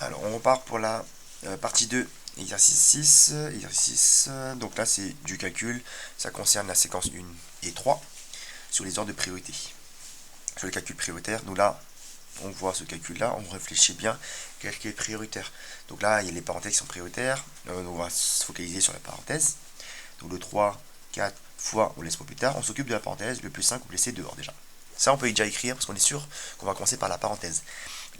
Alors, on repart pour la partie 2, exercice 6. Donc là, c'est du calcul. Ça concerne la séquence 1 et 3 sur les ordres de priorité. Sur le calcul prioritaire, nous là, on voit ce calcul-là, on réfléchit bien quel qui est prioritaire. Donc là, il y a les parenthèses qui sont prioritaires. Donc on va se focaliser sur la parenthèse. Donc le 3, 4 fois, on laisse pour plus tard. On s'occupe de la parenthèse. Le plus 5, on laisse dehors déjà. Ça, on peut déjà écrire parce qu'on est sûr qu'on va commencer par la parenthèse.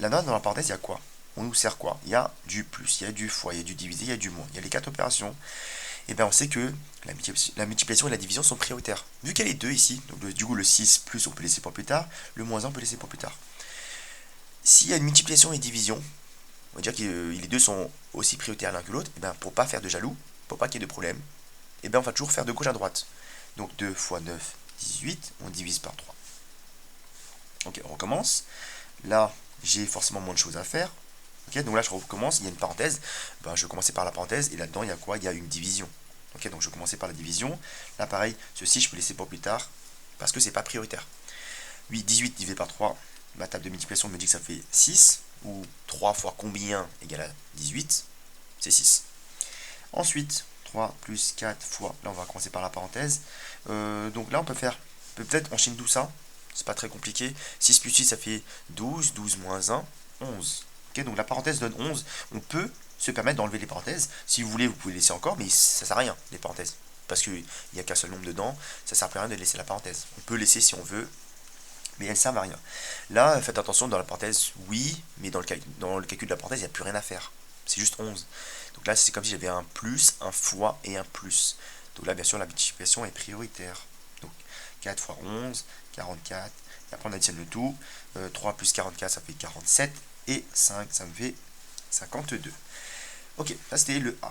La note dans la parenthèse, il y a quoi? On nous sert quoi? Il y a du plus, il y a du fois, il y a du divisé, il y a du moins. Il y a les 4 opérations. Et bien on sait que la multiplication et la division sont prioritaires. Vu qu'il y a les deux ici, donc du coup le 6 plus on peut laisser pour plus tard, le moins 1 on peut laisser pour plus tard. S'il y a une multiplication et une division, on va dire que les deux sont aussi prioritaires l'un que l'autre, et bien pour pas faire de jaloux, pour pas qu'il y ait de problème, et bien on va toujours faire de gauche à droite. Donc 2 fois 9, 18, on divise par 3. Ok, on recommence. Là, j'ai forcément moins de choses à faire. Ok, donc là je recommence, il y a une parenthèse. Ben, je vais commencer par la parenthèse, et là-dedans il y a quoi? Il y a une division. Ok, donc je vais commencer par la division. Là pareil, ceci je peux laisser pour plus tard, parce que c'est pas prioritaire. 18 divisé par 3, ma table de multiplication me dit que ça fait 6, ou 3 fois combien égale à 18, c'est 6. Ensuite, 3 plus 4 fois, là on va commencer par la parenthèse. Donc là on peut peut-être enchaîner tout ça, c'est pas très compliqué. 6 plus 6 ça fait 12, 12 moins 1, 11. Ok, donc la parenthèse donne 11. On peut se permettre d'enlever les parenthèses. Si vous voulez, vous pouvez laisser encore, mais ça sert à rien, les parenthèses. Parce qu'il n'y a qu'un seul nombre dedans, ça sert à rien de laisser la parenthèse. On peut laisser si on veut, mais elles ne servent à rien. Là, faites attention dans la parenthèse, oui, mais dans le calcul de la parenthèse, il n'y a plus rien à faire. C'est juste 11. Donc là, c'est comme si j'avais un plus, un fois et un plus. Donc là, bien sûr, la multiplication est prioritaire. Donc 4 fois 11, 44. Et après, on additionne le tout. 3 plus 44, ça fait 47. Et 5, ça me fait 52. Ok, là, c'était le A.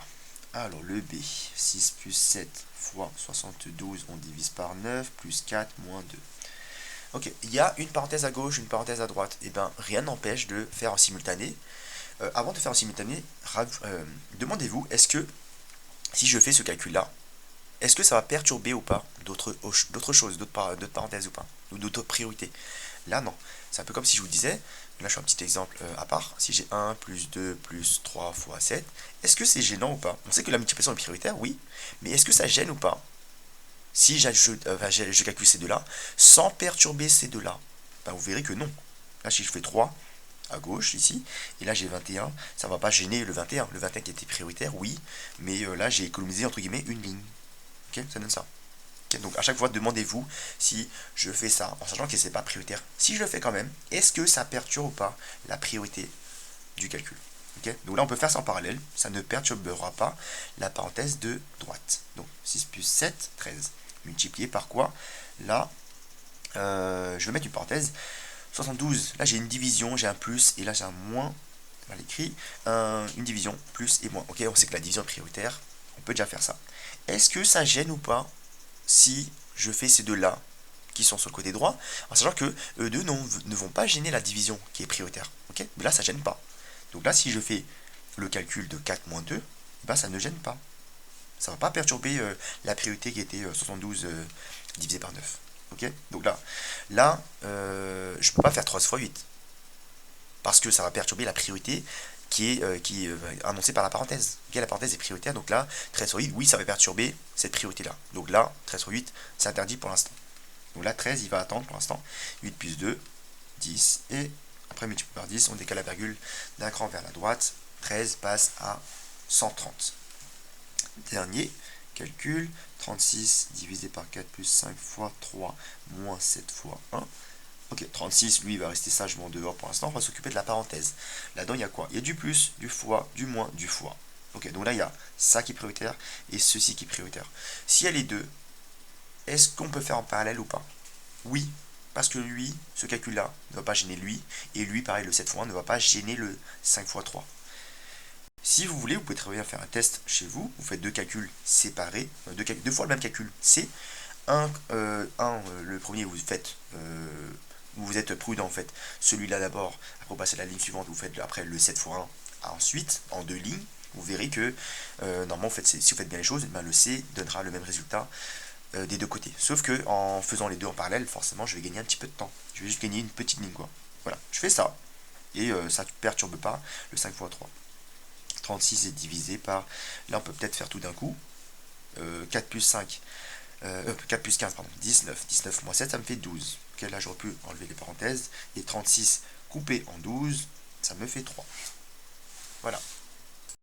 Alors, le B. 6 plus 7 fois 72, on divise par 9, plus 4, moins 2. Ok, il y a une parenthèse à gauche, une parenthèse à droite. Et bien, rien n'empêche de faire en simultané. Avant de faire en simultané, demandez-vous, est-ce que, si je fais ce calcul-là, est-ce que ça va perturber ou pas d'autres choses, d'autres parenthèses ou pas, ou d'autres priorités? Là, non. C'est un peu comme si je vous disais, là je fais un petit exemple à part, si j'ai 1 plus 2 plus 3 fois 7, est-ce que c'est gênant ou pas? On sait que la multiplication est prioritaire, oui, mais est-ce que ça gêne ou pas si je calcule ces deux-là, sans perturber ces deux-là? Ben, vous verrez que non. Là, si je fais 3 à gauche, ici, et là j'ai 21, ça ne va pas gêner le 21. Le 21 qui était prioritaire, oui, mais là j'ai économisé, entre guillemets, une ligne. Ok, ça donne ça. Okay, donc à chaque fois, demandez-vous si je fais ça, en sachant que ce n'est pas prioritaire. Si je le fais quand même, est-ce que ça perturbe ou pas la priorité du calcul? Okay, donc là, on peut faire ça en parallèle. Ça ne perturbera pas la parenthèse de droite. Donc 6 plus 7, 13. Multiplié par quoi? Là, je vais mettre une parenthèse. 72, là j'ai une division, j'ai un plus, et là j'ai un moins. Mal écrit. Une division, plus et moins. Ok, on sait que la division est prioritaire. On peut déjà faire ça. Est-ce que ça gêne ou pas si je fais ces deux-là qui sont sur le côté droit, en sachant que eux deux ne vont pas gêner la division qui est prioritaire. Ok, mais là ça gêne pas. Donc là, si je fais le calcul de 4 moins 2, ben, ça ne gêne pas. Ça ne va pas perturber la priorité qui était 72 divisé par 9. Ok, donc là je ne peux pas faire 3 fois 8. Parce que ça va perturber la priorité qui est annoncée par la parenthèse. Okay, la parenthèse est prioritaire, donc là, 13 sur 8, oui, ça va perturber cette priorité-là. Donc là, 13 sur 8, c'est interdit pour l'instant. Donc là, 13, il va attendre pour l'instant. 8 plus 2, 10. Et après, multiplié par 10, on décale la virgule d'un cran vers la droite. 13 passe à 130. Dernier calcul, 36 divisé par 4 plus 5 fois 3 moins 7 fois 1. Ok, 36, lui, il va rester sagement dehors pour l'instant. On va s'occuper de la parenthèse. Là-dedans, il y a quoi? Il y a du plus, du fois, du moins, du fois. Ok, donc là, il y a ça qui est prioritaire et ceci qui est prioritaire. S'il y a les deux, est-ce qu'on peut faire en parallèle ou pas? Oui, parce que lui, ce calcul-là, ne va pas gêner lui. Et lui, pareil, le 7 fois 1 ne va pas gêner le 5 fois 3. Si vous voulez, vous pouvez très bien faire un test chez vous. Vous faites deux calculs séparés, deux fois le même calcul. C'est le premier, vous êtes prudent en fait. Celui-là d'abord, après vous passez à la ligne suivante, vous faites après le 7 fois 1 ensuite, en deux lignes. Vous verrez que normalement, si vous faites bien les choses, ben, le C donnera le même résultat des deux côtés. Sauf que en faisant les deux en parallèle, forcément, je vais gagner un petit peu de temps. Je vais juste gagner une petite ligne, quoi. Voilà, je fais ça. et ça ne perturbe pas le 5 fois 3. 36 est divisé par, là on peut peut-être faire tout d'un coup, 4 plus 5, 4 plus 15, pardon, 19. 19 moins 7, ça me fait 12. Ok, là j'aurais pu enlever les parenthèses. Et 36 coupé en 12, ça me fait 3. Voilà.